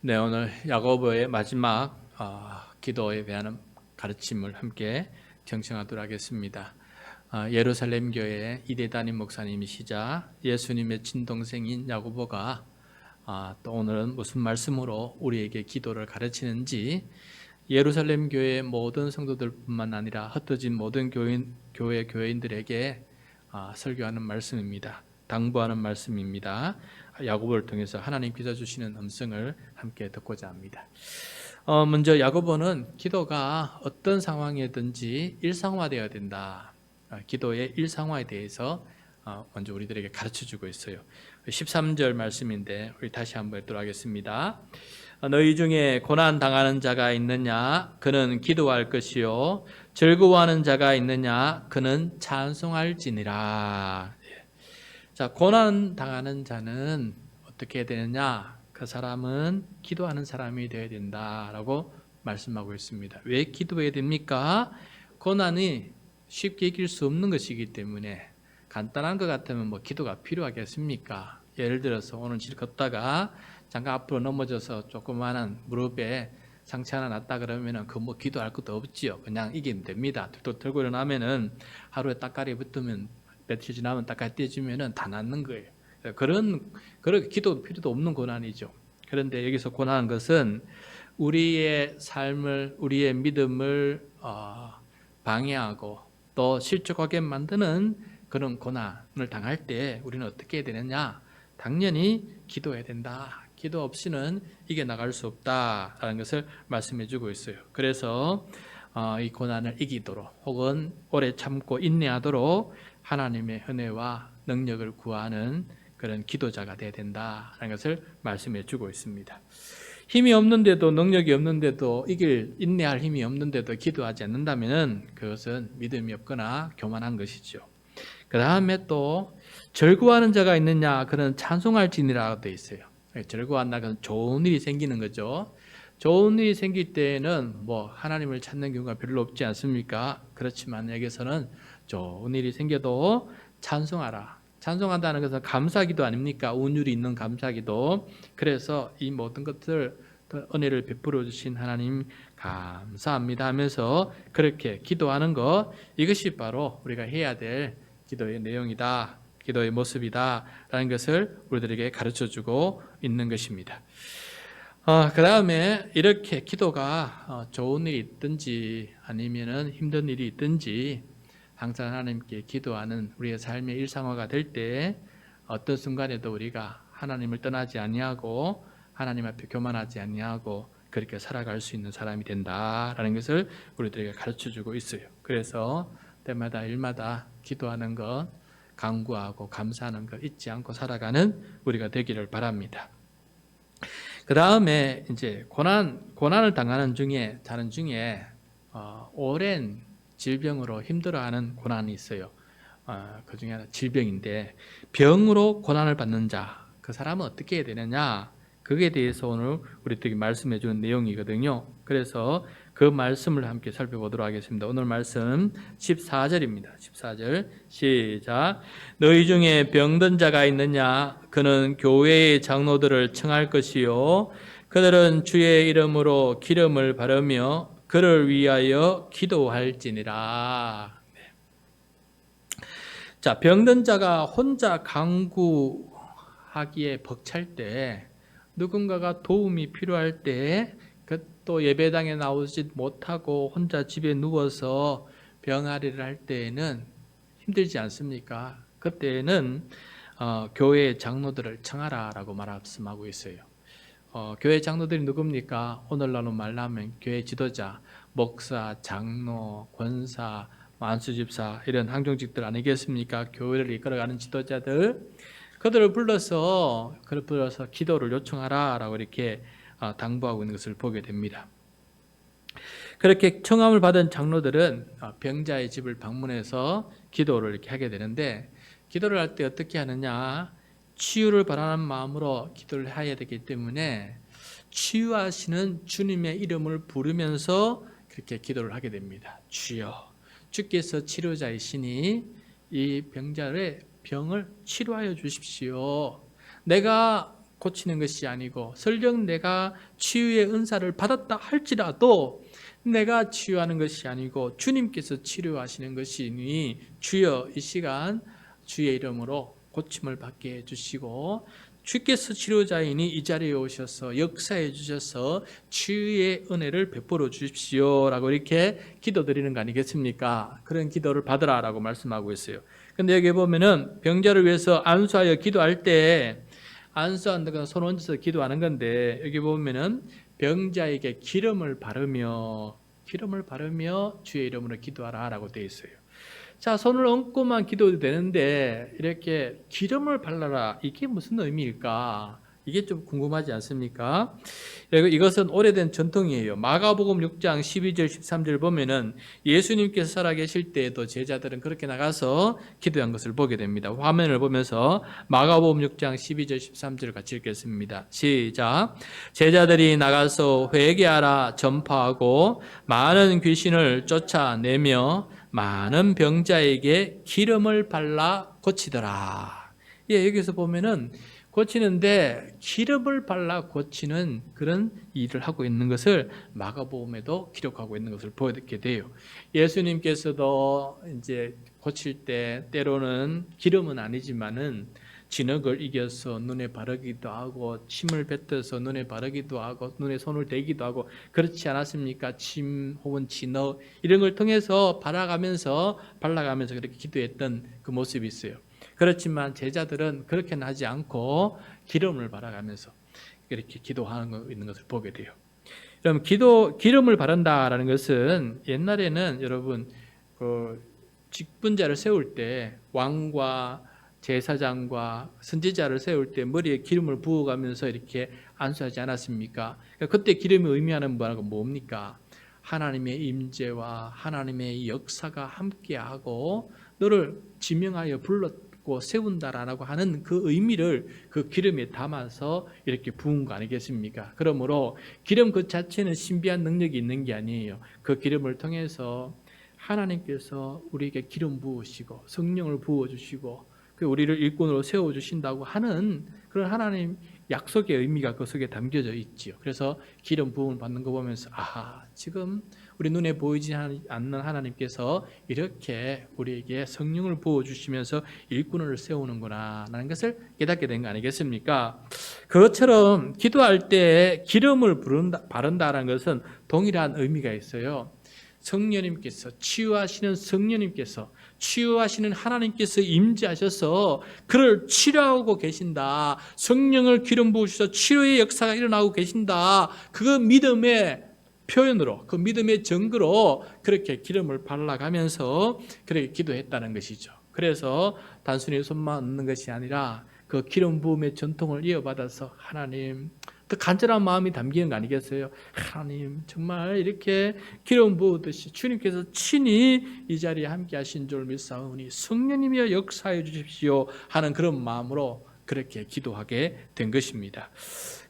네, 오늘 야고보의 마지막 기도에 대한 가르침을 함께 경청하도록 하겠습니다. 예루살렘 교회 이대 담임 목사님이시자 예수님의 친동생인 야고보가 또 오늘은 무슨 말씀으로 우리에게 기도를 가르치는지 예루살렘 교회의 모든 성도들뿐만 아니라 흩어진 모든 교회인들에게 설교하는 말씀입니다. 당부하는 말씀입니다. 야고보를 통해서 하나님께서 주시는 음성을 함께 듣고자 합니다. 먼저 야고보는 기도가 어떤 상황이든지 일상화되어야 된다. 기도의 일상화에 대해서 먼저 우리들에게 가르쳐주고 있어요. 13절 말씀인데 우리 다시 한번 읽도록 하겠습니다. 너희 중에 고난 당하는 자가 있느냐? 그는 기도할 것이요. 즐거워하는 자가 있느냐? 그는 찬송할지니라. 자, 고난 당하는 자는 어떻게 해야 되느냐? 그 사람은 기도하는 사람이 되어야 된다라고 말씀하고 있습니다. 왜 기도해야 됩니까? 고난이 쉽게 이길 수 없는 것이기 때문에 간단한 것 같으면 기도가 필요하겠습니까? 예를 들어서 오늘 길 걷다가 잠깐 앞으로 넘어져서 조그마한 무릎에 상처 하나 났다 그러면은 기도할 것도 없지요. 그냥 이기면 됩니다. 또 들고 일어나면은 하루에 따까리 붙으면 며칠 지나면 따까리 떼주면은 다 낫는 거예요. 그런 기도 필요도 없는 고난이죠. 그런데 여기서 고난한 것은 우리의 삶을, 우리의 믿음을 방해하고 또 실족하게 만드는 그런 고난을 당할 때 우리는 어떻게 해야 되느냐? 당연히 기도해야 된다. 기도 없이는 이겨나갈 수 없다라는 것을 말씀해 주고 있어요. 그래서 이 고난을 이기도록 혹은 오래 참고 인내하도록 하나님의 은혜와 능력을 구하는 그런 기도자가 되어야 된다라는 것을 말씀해 주고 있습니다. 힘이 없는데도 능력이 없는데도 인내할 힘이 없는데도 기도하지 않는다면 그것은 믿음이 없거나 교만한 것이죠. 그 다음에 또 즐거워하는 자가 있느냐? 그는 찬송할지니라고 되어 있어요. 즐거워한다, 그건 좋은 일이 생기는 거죠. 좋은 일이 생길 때에는 하나님을 찾는 경우가 별로 없지 않습니까? 그렇지만 여기서는 좋은 일이 생겨도 찬송하라. 찬송한다는 것은 감사기도 아닙니까? 운율이 있는 감사기도. 그래서 이 모든 것들 은혜를 베풀어 주신 하나님 감사합니다 하면서 그렇게 기도하는 것, 이것이 바로 우리가 해야 될 기도의 내용이다, 기도의 모습이다 라는 것을 우리들에게 가르쳐주고 있는 것입니다. 그 다음에 이렇게 기도가 좋은 일이 있든지 아니면은 힘든 일이 있든지 항상 하나님께 기도하는 우리의 삶의 일상화가 될 때 어떤 순간에도 우리가 하나님을 떠나지 아니하고 하나님 앞에 교만하지 아니하고 그렇게 살아갈 수 있는 사람이 된다라는 것을 우리들에게 가르쳐주고 있어요. 그래서 때마다 일마다 기도하는 것, 간구하고 감사하는 것 잊지 않고 살아가는 우리가 되기를 바랍니다. 그 다음에 이제 고난을 당하는 자는 중에 오랜 질병으로 힘들어하는 고난이 있어요. 그 중에 하나 질병인데 병으로 고난을 받는 자, 그 사람은 어떻게 해야 되느냐? 그에 대해서 오늘 우리들에게 말씀해 주는 내용이거든요. 그래서 그 말씀을 함께 살펴보도록 하겠습니다. 오늘 말씀 14절입니다. 14절 시작. 너희 중에 병든 자가 있느냐? 그는 교회의 장로들을 청할 것이요. 그들은 주의 이름으로 기름을 바르며 그를 위하여 기도할지니라. 자, 병든 자가 혼자 간구하기에 벅찰 때, 누군가가 도움이 필요할 때, 또 예배당에 나오지 못하고 혼자 집에 누워서 병아리를 할 때에는 힘들지 않습니까? 그때는 교회 장로들을 청하라라고 말씀하고 있어요. 교회 장로들이 누굽니까? 오늘날로 말하면 교회 지도자, 목사, 장로, 권사, 안수집사 이런 항종직들 아니겠습니까? 교회를 이끌어가는 지도자들, 그들을 불러서 기도를 요청하라라고 이렇게 당부하고 있는 것을 보게 됩니다. 그렇게 청함을 받은 장로들은 병자의 집을 방문해서 기도를 이렇게 하게 되는데, 기도를 할 때 어떻게 하느냐? 치유를 바라는 마음으로 기도를 해야 되기 때문에 치유하시는 주님의 이름을 부르면서 그렇게 기도를 하게 됩니다. 주여, 주께서 치료자이시니 이 병자의 병을 치료하여 주십시오. 내가 고치는 것이 아니고, 설령 내가 치유의 은사를 받았다 할지라도 내가 치유하는 것이 아니고 주님께서 치료하시는 것이니, 주여 이 시간 주의 이름으로 고침을 받게 해주시고, 주께서 치료자이니 이 자리에 오셔서 역사해 주셔서 치유의 은혜를 베풀어 주십시오 라고 이렇게 기도드리는 거 아니겠습니까? 그런 기도를 받으라 라고 말씀하고 있어요. 근데 여기 보면은 병자를 위해서 안수하여 기도할 때, 안수한다거나 손 얹어서 기도하는 건데, 여기 보면은 병자에게 기름을 바르며 주의 이름으로 기도하라 라고 되어 있어요. 자, 손을 얹고만 기도해도 되는데 이렇게 기름을 발라라, 이게 무슨 의미일까? 이게 좀 궁금하지 않습니까? 이것은 오래된 전통이에요. 마가복음 6장 12절 13절 보면은 예수님께서 살아계실 때에도 제자들은 그렇게 나가서 기도한 것을 보게 됩니다. 화면을 보면서 마가복음 6장 12절 13절 같이 읽겠습니다. 시작. 제자들이 나가서 회개하라 전파하고 많은 귀신을 쫓아내며 많은 병자에게 기름을 발라 고치더라. 예, 여기서 보면은 고치는데 기름을 발라 고치는 그런 일을 하고 있는 것을 마가복음에도 기록하고 있는 것을 보게 돼요. 예수님께서도 이제 고칠 때 때로는 기름은 아니지만은 진흙을 이겨서 눈에 바르기도 하고, 침을 뱉어서 눈에 바르기도 하고, 눈에 손을 대기도 하고, 그렇지 않았습니까? 침 혹은 진흙 이런 걸 통해서 발라가면서 그렇게 기도했던 그 모습이 있어요. 그렇지만 제자들은 그렇게는 하지 않고 기름을 발라가면서 이렇게 기도하는 있는 것을 보게 돼요. 그럼 기름을 바른다라는 것은, 옛날에는 여러분 그 직분자를 세울 때 왕과 제사장과 선지자를 세울 때 머리에 기름을 부어가면서 이렇게 안수하지 않았습니까? 그때 기름이 의미하는 바가 뭡니까? 하나님의 임재와 하나님의 역사가 함께하고 너를 지명하여 불렀고 세운다라고 하는 그 의미를 그 기름에 담아서 이렇게 부은 거 아니겠습니까? 그러므로 기름 그 자체는 신비한 능력이 있는 게 아니에요. 그 기름을 통해서 하나님께서 우리에게 기름 부으시고 성령을 부어주시고 우리를 일꾼으로 세워주신다고 하는 그런 하나님 약속의 의미가 그 속에 담겨져 있지요. 그래서 기름 부음을 받는 거 보면서, 아하, 지금 우리 눈에 보이지 않는 하나님께서 이렇게 우리에게 성령을 부어주시면서 일꾼을 세우는구나 라는 것을 깨닫게 된 거 아니겠습니까? 그것처럼 기도할 때 기름을 바른다는 것은 동일한 의미가 있어요. 성령님께서, 치유하시는 성령님께서, 치유하시는 하나님께서 임재하셔서 그를 치료하고 계신다. 성령을 기름 부으셔서 치료의 역사가 일어나고 계신다. 그 믿음의 표현으로, 그 믿음의 증거로 그렇게 기름을 발라가면서 그렇게 기도했다는 것이죠. 그래서 단순히 손만 얹는 것이 아니라 그 기름 부음의 전통을 이어받아서 하나님, 더 간절한 마음이 담기는 거 아니겠어요? 하나님, 정말 이렇게 기름 부으듯이 주님께서 친히 이 자리에 함께 하신 줄 믿사오니 성령님이여 역사해 주십시오 하는 그런 마음으로 그렇게 기도하게 된 것입니다.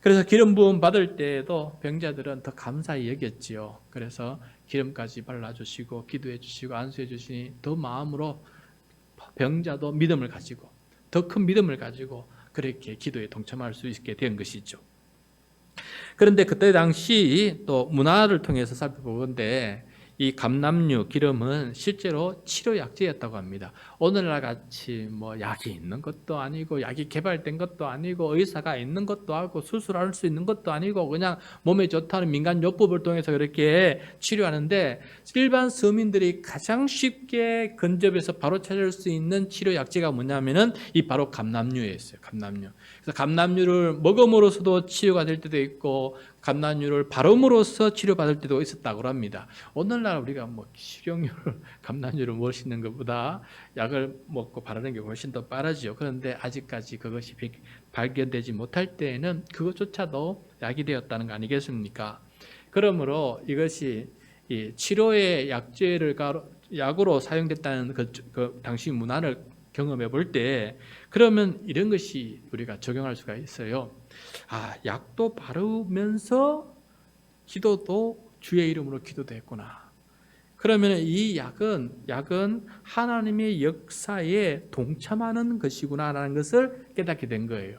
그래서 기름 부음 받을 때에도 병자들은 더 감사히 여겼지요. 그래서 기름까지 발라주시고 기도해 주시고 안수해 주시니 더 마음으로 병자도 믿음을 가지고, 더 큰 믿음을 가지고 그렇게 기도에 동참할 수 있게 된 것이죠. 그런데 그때 당시 또 문화를 통해서 살펴보건대 이 감람류 기름은 실제로 치료 약재였다고 합니다. 오늘날 같이 뭐 약이 있는 것도 아니고 약이 개발된 것도 아니고 의사가 있는 것도 아니고 수술할 수 있는 것도 아니고 그냥 몸에 좋다는 민간요법을 통해서 그렇게 치료하는데, 일반 서민들이 가장 쉽게 근접해서 바로 찾을 수 있는 치료 약재가 뭐냐면은 이 바로 감람류였어요. 감람류. 그래서 감람류를 먹음으로써도 치유가 될 때도 있고 감람류를 바름으로써 치료받을 때도 있었다고 합니다. 오늘날 우리가 뭐 식용유를 감람류를 먹이는 것보다 약을 먹고 바르는 게 훨씬 더 빠르지요. 그런데 아직까지 그것이 발견되지 못할 때에는 그것조차도 약이 되었다는 거 아니겠습니까? 그러므로 이것이 이 치료의 약재를 약으로 사용됐다는 그 당시 문화를 경험해 볼 때, 그러면 이런 것이 우리가 적용할 수가 있어요. 아, 약도 바르면서 기도도 주의 이름으로 기도도 했구나. 그러면 이 약은 하나님의 역사에 동참하는 것이구나라는 것을 깨닫게 된 거예요.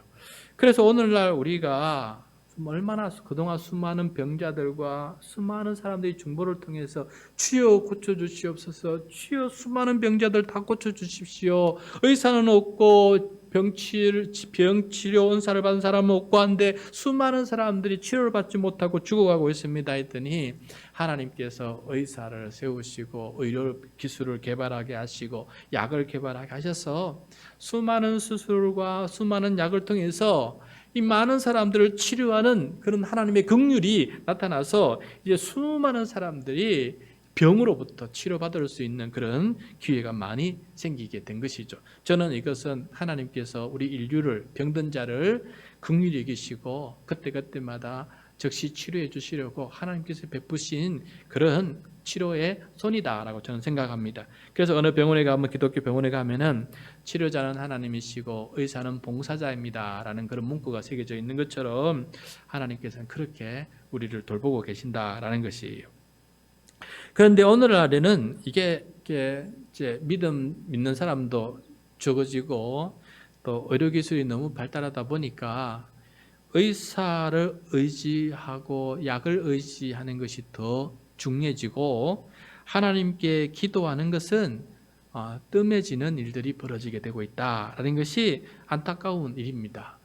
그래서 오늘날 우리가 얼마나 그동안 수많은 병자들과 수많은 사람들이 중보를 통해서 주여 고쳐주시옵소서, 주여 수많은 병자들 다 고쳐주십시오, 의사는 없고 병 치료 은사를 받은 사람은 없고 한데 수많은 사람들이 치료를 받지 못하고 죽어가고 있습니다 했더니 하나님께서 의사를 세우시고 의료 기술을 개발하게 하시고 약을 개발하게 하셔서 수많은 수술과 수많은 약을 통해서 이 많은 사람들을 치료하는 그런 하나님의 긍휼이 나타나서 이제 수많은 사람들이 병으로부터 치료받을 수 있는 그런 기회가 많이 생기게 된 것이죠. 저는 이것은 하나님께서 우리 인류를, 병든 자를 긍휼히 여기시고 그때그때마다 즉시 치료해 주시려고 하나님께서 베푸신 그런 치료의 손이다라고 저는 생각합니다. 그래서 어느 병원에 가면, 기독교 병원에 가면은 치료자는 하나님이시고 의사는 봉사자입니다라는 그런 문구가 새겨져 있는 것처럼 하나님께서는 그렇게 우리를 돌보고 계신다라는 것이에요. 그런데 오늘날에는 이게 이제 믿는 사람도 적어지고 또 의료기술이 너무 발달하다 보니까 의사를 의지하고 약을 의지하는 것이 더 중요해지고 하나님께 기도하는 것은 뜸해지는 일들이 벌어지게 되고 있다라는 것이 안타까운 일입니다.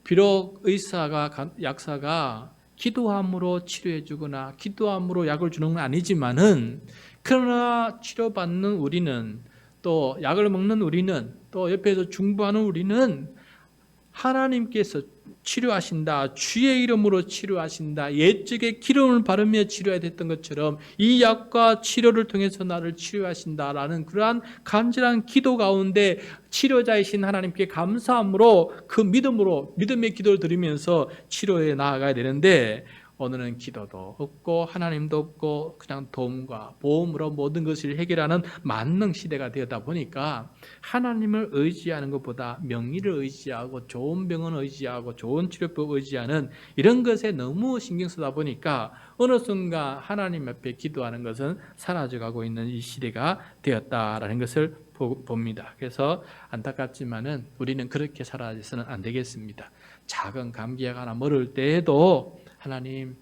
비록 의사가, 약사가 기도함으로 치료해 주거나 기도함으로 약을 주는 건 아니지만은, 그러나 치료받는 우리는, 또 약을 먹는 우리는, 또 옆에서 중보하는 우리는 하나님께서 치료하신다, 주의 이름으로 치료하신다, 옛적에 기름을 바르며 치료해야 됐던 것처럼 이 약과 치료를 통해서 나를 치료하신다라는 그러한 간절한 기도 가운데 치료자이신 하나님께 감사함으로 그 믿음으로 믿음의 기도를 드리면서 치료에 나아가야 되는데, 오늘은 기도도 없고 하나님도 없고 그냥 도움과 보험으로 모든 것을 해결하는 만능 시대가 되었다 보니까 하나님을 의지하는 것보다 명의를 의지하고 좋은 병원을 의지하고 좋은 치료법을 의지하는 이런 것에 너무 신경 쓰다 보니까 어느 순간 하나님 앞에 기도하는 것은 사라져가고 있는 이 시대가 되었다라는 것을 봅니다. 그래서 안타깝지만은 우리는 그렇게 살아서는 안 되겠습니다. 작은 감기약 하나 먹을 때에도 하나님,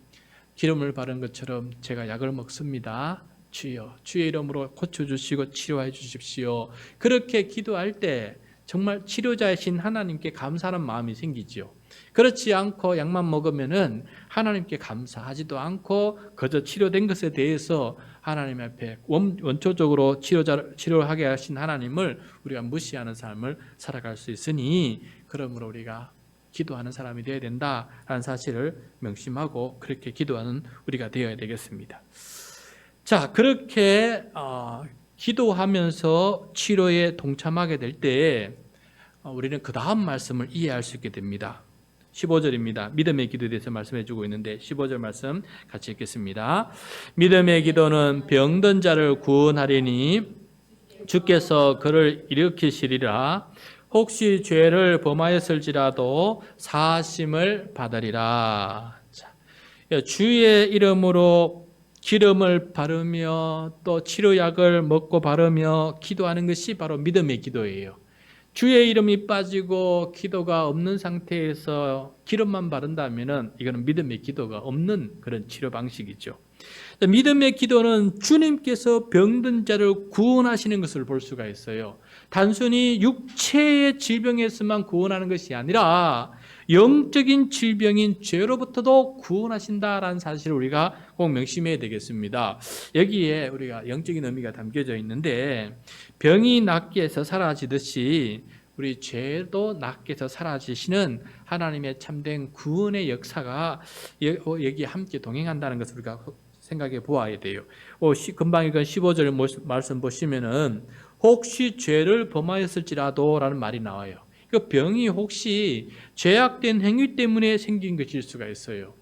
기름을 바른 것처럼 제가 약을 먹습니다. 주여, 주의 이름으로 고쳐주시고 치료해 주십시오. 그렇게 기도할 때 정말 치료자이신 하나님께 감사하는 마음이 생기지요. 그렇지 않고 약만 먹으면은 하나님께 감사하지도 않고 그저 치료된 것에 대해서 하나님 앞에 원초적으로 치료하게 하신 하나님을 우리가 무시하는 삶을 살아갈 수 있으니, 그러므로 우리가 기도하는 사람이 되어야 된다라는 사실을 명심하고 그렇게 기도하는 우리가 되어야 되겠습니다. 자, 그렇게 기도하면서 치료에 동참하게 될 때 우리는 그 다음 말씀을 이해할 수 있게 됩니다. 15절입니다. 믿음의 기도에 대해서 말씀해 주고 있는데 15절 말씀 같이 읽겠습니다. 믿음의 기도는 병든 자를 구원하리니 주께서 그를 일으키시리라. 혹시 죄를 범하였을지라도 사하심을 받으리라. 자, 주의 이름으로 기름을 바르며 또 치료약을 먹고 바르며 기도하는 것이 바로 믿음의 기도예요. 주의 이름이 빠지고 기도가 없는 상태에서 기름만 바른다면은 이거는 믿음의 기도가 없는 그런 치료 방식이죠. 믿음의 기도는 주님께서 병든 자를 구원하시는 것을 볼 수가 있어요. 단순히 육체의 질병에서만 구원하는 것이 아니라 영적인 질병인 죄로부터도 구원하신다라는 사실을 우리가 꼭 명심해야 되겠습니다. 여기에 우리가 영적인 의미가 담겨져 있는데, 병이 낫게 해서 사라지듯이 우리 죄도 낫게 해서 사라지시는 하나님의 참된 구원의 역사가 여기에 함께 동행한다는 것을 우리가 생각해 보아야 돼요. 금방 읽은 15절 말씀 보시면은 혹시 죄를 범하였을지라도 라는 말이 나와요. 그 병이 혹시 죄악된 행위 때문에 생긴 것일 수가 있어요.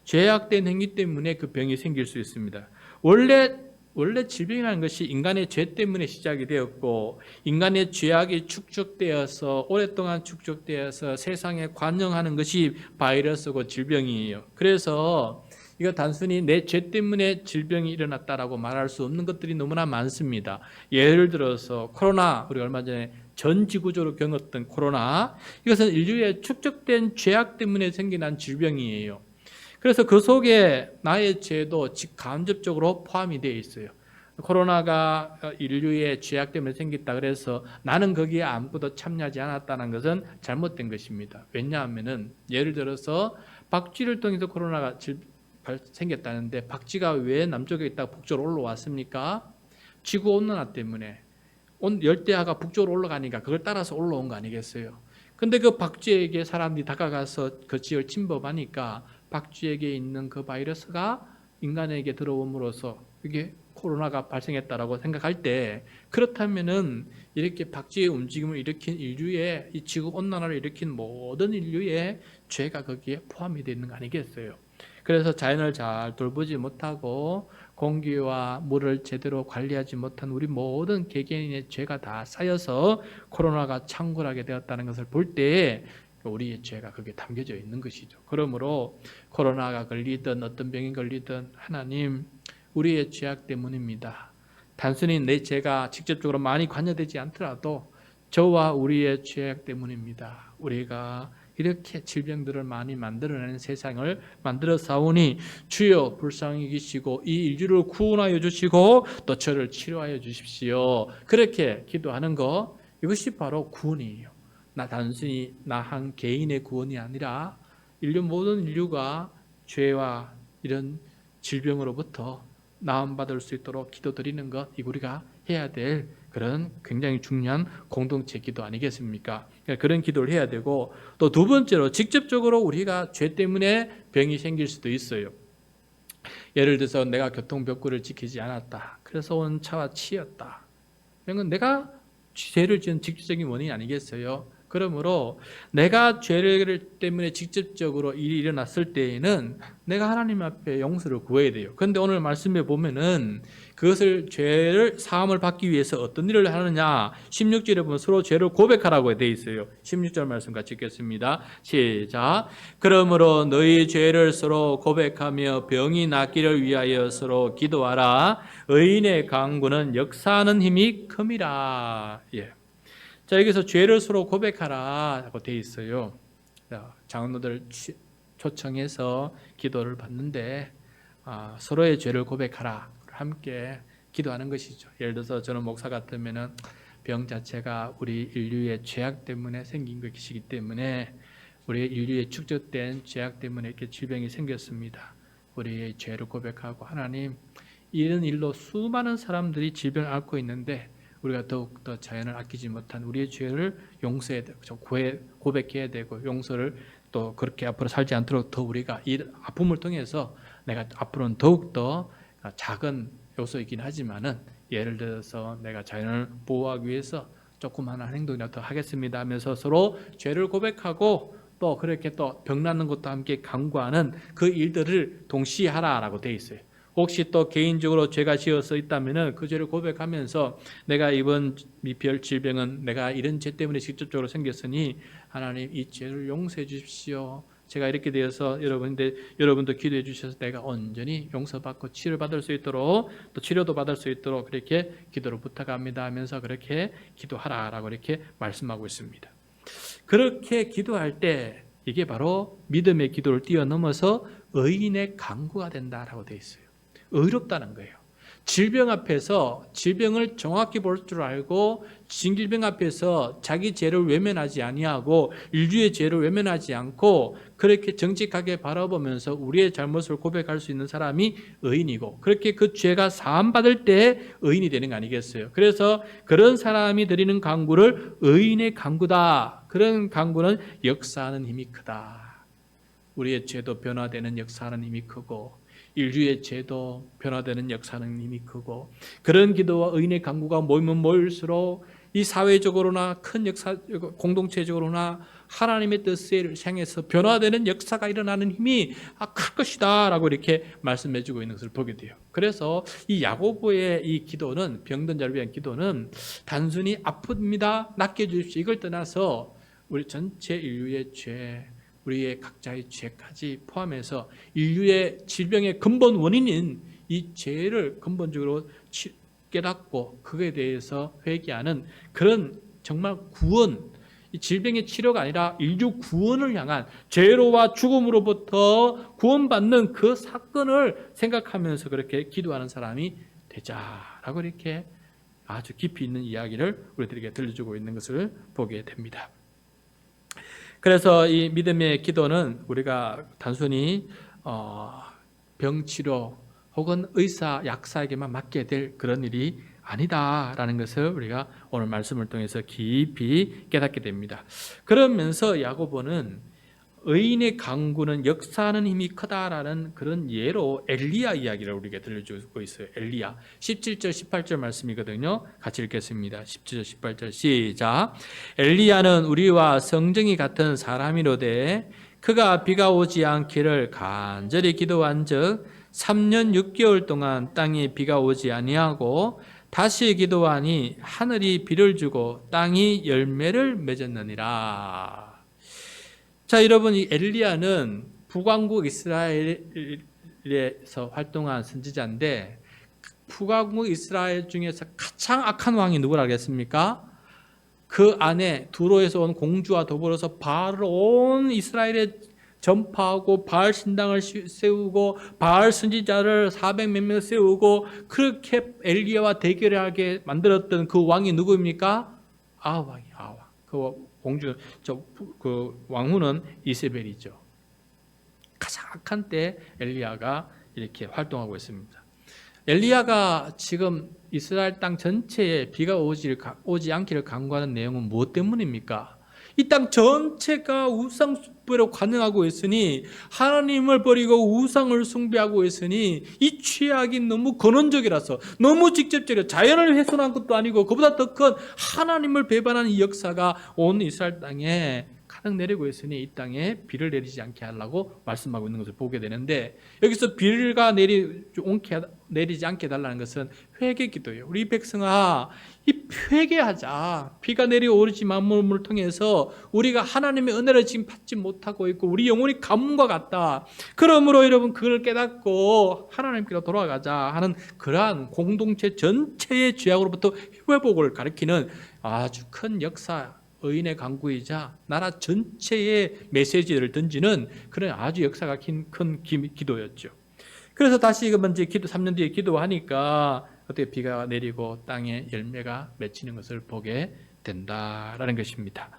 죄악된 행위 때문에 그 병이 생길 수 있습니다. 원래 질병이라는 것이 인간의 죄 때문에 시작이 되었고, 인간의 죄악이 축적되어서 오랫동안 축적되어서 세상에 관영하는 것이 바이러스고 질병이에요. 그래서 이거 단순히 내 죄 때문에 질병이 일어났다라고 말할 수 없는 것들이 너무나 많습니다. 예를 들어서 코로나, 우리 얼마 전에 전 지구적으로 겪었던 코로나, 이것은 인류의 축적된 죄악 때문에 생겨난 질병이에요. 그래서 그 속에 나의 죄도 직간접적으로 포함이 되어 있어요. 코로나가 인류의 죄악 때문에 생겼다 그래서 나는 거기에 아무것도 참여하지 않았다는 것은 잘못된 것입니다. 왜냐하면은 예를 들어서 박쥐를 통해서 코로나가 생겼다는데 박쥐가 왜 남쪽에 있다가 북쪽으로 올라왔습니까? 지구온난화 때문에. 열대야가 북쪽으로 올라가니까 그걸 따라서 올라온 거 아니겠어요? 근데 그 박쥐에게 사람들이 다가가서 그 지역을 침범하니까 박쥐에게 있는 그 바이러스가 인간에게 들어옴으로써 이게 코로나가 발생했다라고 생각할 때, 그렇다면은 이렇게 박쥐의 움직임을 일으킨 인류의 이 지구 온난화를 일으킨 모든 인류의 죄가 거기에 포함이 되어 있는 거 아니겠어요? 그래서 자연을 잘 돌보지 못하고 공기와 물을 제대로 관리하지 못한 우리 모든 개개인의 죄가 다 쌓여서 코로나가 창궐하게 되었다는 것을 볼 때 우리의 죄가 거기에 담겨져 있는 것이죠. 그러므로 코로나가 걸리든 어떤 병이 걸리든 하나님, 우리의 죄악 때문입니다. 단순히 내 죄가 직접적으로 많이 관여되지 않더라도 저와 우리의 죄악 때문입니다. 우리가 이렇게 질병들을 많이 만들어내는 세상을 만들어 사오니 주여 불쌍히 계시고 이 인류를 구원하여 주시고 또 저를 치료하여 주십시오. 그렇게 기도하는 거, 이것이 바로 구원이에요. 단순히 나 한 개인의 구원이 아니라 모든 인류가 죄와 이런 질병으로부터 나음받을 수 있도록 기도드리는 것, 이 우리가 해야 될 그런 굉장히 중요한 공동체 기도 아니겠습니까? 그런 기도를 해야 되고, 또 두 번째로 직접적으로 우리가 죄 때문에 병이 생길 수도 있어요. 예를 들어서 내가 교통법규를 지키지 않았다. 그래서 온 차와 치였다. 이런 건 내가 죄를 지은 직접적인 원인이 아니겠어요? 그러므로 내가 죄를 때문에 직접적으로 일이 일어났을 때에는 내가 하나님 앞에 용서를 구해야 돼요. 그런데 오늘 말씀에 보면은 그것을 죄를 사함을 받기 위해서 어떤 일을 하느냐, 16절에 보면 서로 죄를 고백하라고 되어 있어요. 16절 말씀 같이 읽겠습니다. 시작. 그러므로 너희 죄를 서로 고백하며 병이 낫기를 위하여 서로 기도하라. 의인의 강구는 역사하는 힘이 큼이라. 예. 자, 여기서 죄를 서로 고백하라고 되어 있어요. 장로들 초청해서 기도를 받는데 서로의 죄를 고백하라, 함께 기도하는 것이죠. 예를 들어서 저는 목사 같으면은 병 자체가 우리 인류의 죄악 때문에 생긴 것이기 때문에, 우리 인류의 축적된 죄악 때문에 이렇게 질병이 생겼습니다. 우리의 죄를 고백하고, 하나님, 이런 일로 수많은 사람들이 질병을 앓고 있는데 우리가 더욱더 자연을 아끼지 못한 우리의 죄를 용서해야 되고 고백해야 되고, 용서를 또 그렇게 앞으로 살지 않도록 더 우리가 이 아픔을 통해서 내가 앞으로는 더욱더 작은 요소이긴 하지만은, 예를 들어서 내가 자연을 보호하기 위해서 조그마한 행동이라도 하겠습니다 하면서 서로 죄를 고백하고, 또 그렇게 또 병 낫는 것도 함께 간구하는 그 일들을 동시에 하라라고 되어 있어요. 혹시 또 개인적으로 죄가 지어서 있다면 그 죄를 고백하면서, 내가 이번 미별 질병은 내가 이런 죄 때문에 직접적으로 생겼으니 하나님 이 죄를 용서해 주십시오. 제가 이렇게 되어서 여러분도 기도해 주셔서 내가 온전히 용서받고 치료받을 수 있도록, 또 치료도 받을 수 있도록 그렇게 기도를 부탁합니다 하면서 그렇게 기도하라라고 이렇게 말씀하고 있습니다. 그렇게 기도할 때 이게 바로 믿음의 기도를 뛰어넘어서 의인의 간구가 된다라고 되어 있어요. 의롭다는 거예요. 질병 앞에서 질병을 정확히 볼 줄 알고, 질병 앞에서 자기 죄를 외면하지 아니하고 인류의 죄를 외면하지 않고 그렇게 정직하게 바라보면서 우리의 잘못을 고백할 수 있는 사람이 의인이고, 그렇게 그 죄가 사함받을 때 의인이 되는 거 아니겠어요? 그래서 그런 사람이 드리는 간구를 의인의 간구다. 그런 간구는 역사하는 힘이 크다. 우리의 죄도 변화되는 역사하는 힘이 크고, 인류의 죄도 변화되는 역사는 힘이 크고, 그런 기도와 의인의 간구가 모이면 모일수록 이 사회적으로나 큰 역사, 공동체적으로나 하나님의 뜻을 향해서 변화되는 역사가 일어나는 힘이 클 것이다 라고 이렇게 말씀해 주고 있는 것을 보게 돼요. 그래서 이 야고보의 이 기도는, 병든 자를 위한 기도는 단순히 아픕니다, 낫게 해주십시오 이걸 떠나서 우리 전체 인류의 죄, 우리의 각자의 죄까지 포함해서 인류의 질병의 근본 원인인 이 죄를 근본적으로 깨닫고 그에 대해서 회개하는 그런 정말 구원, 이 질병의 치료가 아니라 인류 구원을 향한 죄로와 죽음으로부터 구원받는 그 사건을 생각하면서 그렇게 기도하는 사람이 되자라고 이렇게 아주 깊이 있는 이야기를 우리들에게 들려주고 있는 것을 보게 됩니다. 그래서 이 믿음의 기도는 우리가 단순히 병치료 혹은 의사, 약사에게만 맡게 될 그런 일이 아니다라는 것을 우리가 오늘 말씀을 통해서 깊이 깨닫게 됩니다. 그러면서 야고보는 의인의 강구는 역사하는 힘이 크다라는 그런 예로 엘리야 이야기를 우리에게 들려주고 있어요. 엘리야 17절 18절 말씀이거든요. 같이 읽겠습니다. 17절 18절 시작. 엘리야는 우리와 성정이 같은 사람이로되 그가 비가 오지 않기를 간절히 기도한즉 3년 6개월 동안 땅에 비가 오지 아니하고 다시 기도하니 하늘이 비를 주고 땅이 열매를 맺었느니라. 자, 여러분, 이 엘리야는 북왕국 이스라엘에서 활동한 선지자인데 북왕국 이스라엘 중에서 가장 악한 왕이 누구라 하겠습니까? 그 안에 두로에서 온 공주와 더불어서 바알을 온 이스라엘에 전파하고 바알 신당을 세우고 바알 선지자를 400몇 명 세우고 그렇게 엘리야와 대결하게 만들었던 그 왕이 누구입니까? 아합. 그 공주, 그 왕후는 이세벨이죠. 가장 악한 때 엘리야가 이렇게 활동하고 있습니다. 엘리야가 지금 이스라엘 땅 전체에 비가 오지 않기를 간구하는 내용은 무엇 때문입니까? 이 땅 전체가 우상 숭배로 관영하고 있으니 하나님을 버리고 우상을 숭배하고 있으니 이 죄악이 너무 근원적이라서 너무 직접적이라 자연을 훼손한 것도 아니고 그보다 더 큰 하나님을 배반하는 이 역사가 온 이스라엘 땅에 가득 내리고 있으니 이 땅에 비를 내리지 않게 하려고 말씀하고 있는 것을 보게 되는데 여기서 비가 내리지 않게 해달라는 것은 회개 기도예요. 우리 백성아 이 회개하자. 비가 내려오르지 만물을 통해서 우리가 하나님의 은혜를 지금 받지 못하고 있고 우리 영혼이 가뭄과 같다. 그러므로 여러분 그걸 깨닫고 하나님께로 돌아가자 하는 그러한 공동체 전체의 죄악으로부터 회복을 가리키는 아주 큰 역사 의인의 강구이자 나라 전체의 메시지를 던지는 그런 아주 역사가 큰 기도였죠. 그래서 다시 먼저 3년 뒤에 기도하니까 어떻게 비가 내리고 땅에 열매가 맺히는 것을 보게 된다라는 것입니다.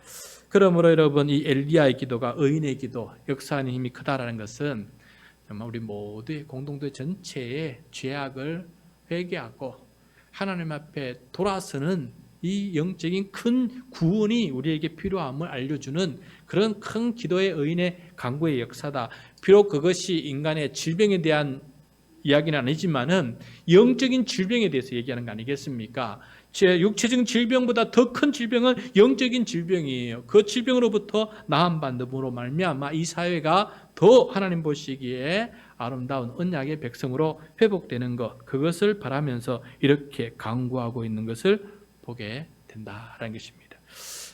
그러므로 여러분 이 엘리야의 기도가 의인의 기도, 역사하는 힘이 크다라는 것은 정말 우리 모두의 공동체 전체의 죄악을 회개하고 하나님 앞에 돌아서는 이 영적인 큰 구원이 우리에게 필요함을 알려주는 그런 큰 기도의 의인의 간구의 역사다. 비록 그것이 인간의 질병에 대한 이야기는 아니지만은 영적인 질병에 대해서 얘기하는 거 아니겠습니까? 제 육체적인 질병보다 더 큰 질병은 영적인 질병이에요. 그 질병으로부터 나음받음으로 말미암아 이 사회가 더 하나님 보시기에 아름다운 언약의 백성으로 회복되는 것, 그것을 바라면서 이렇게 간구하고 있는 것을 보게 된다라는 것입니다.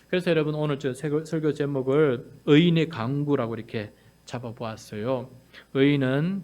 그래서 여러분 오늘 저 설교 제목을 의인의 간구라고 이렇게 잡아보았어요. 의인은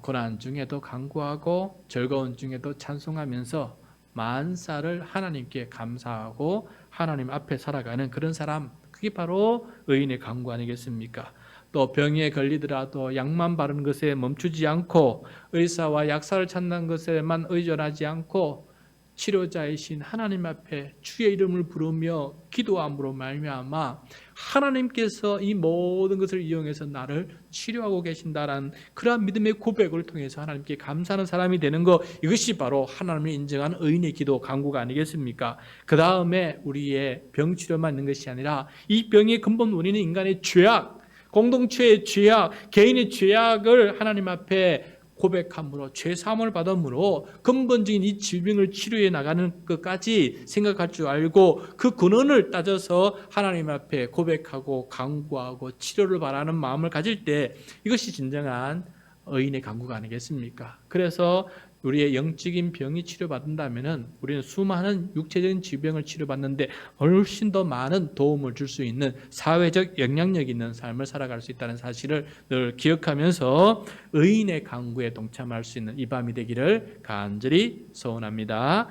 고난 중에도 간구하고 즐거운 중에도 찬송하면서 만사를 하나님께 감사하고 하나님 앞에 살아가는 그런 사람, 그게 바로 의인의 간구 아니겠습니까? 또 병에 걸리더라도 약만 바르는 것에 멈추지 않고 의사와 약사를 찾는 것에만 의존하지 않고 치료자이신 하나님 앞에 주의 이름을 부르며 기도함으로 말미암아 하나님께서 이 모든 것을 이용해서 나를 치료하고 계신다라는 그러한 믿음의 고백을 통해서 하나님께 감사하는 사람이 되는 것, 이것이 바로 하나님을 인정한 의인의 기도 간구가 아니겠습니까? 그 다음에 우리의 병치료만 있는 것이 아니라 이 병의 근본 원인은 인간의 죄악, 공동체의 죄악, 개인의 죄악을 하나님 앞에 고백함으로 죄사함을 받음으로 근본적인 이 질병을 치료해 나가는 것까지 생각할 줄 알고 그 근원을 따져서 하나님 앞에 고백하고 간구하고 치료를 바라는 마음을 가질 때 이것이 진정한 의인의 간구가 아니겠습니까? 그래서 우리의 영적인 병이 치료받는다면은 우리는 수많은 육체적인 질병을 치료받는데 훨씬 더 많은 도움을 줄 수 있는 사회적 영향력 있는 삶을 살아갈 수 있다는 사실을 늘 기억하면서 의인의 강구에 동참할 수 있는 이 밤이 되기를 간절히 소원합니다.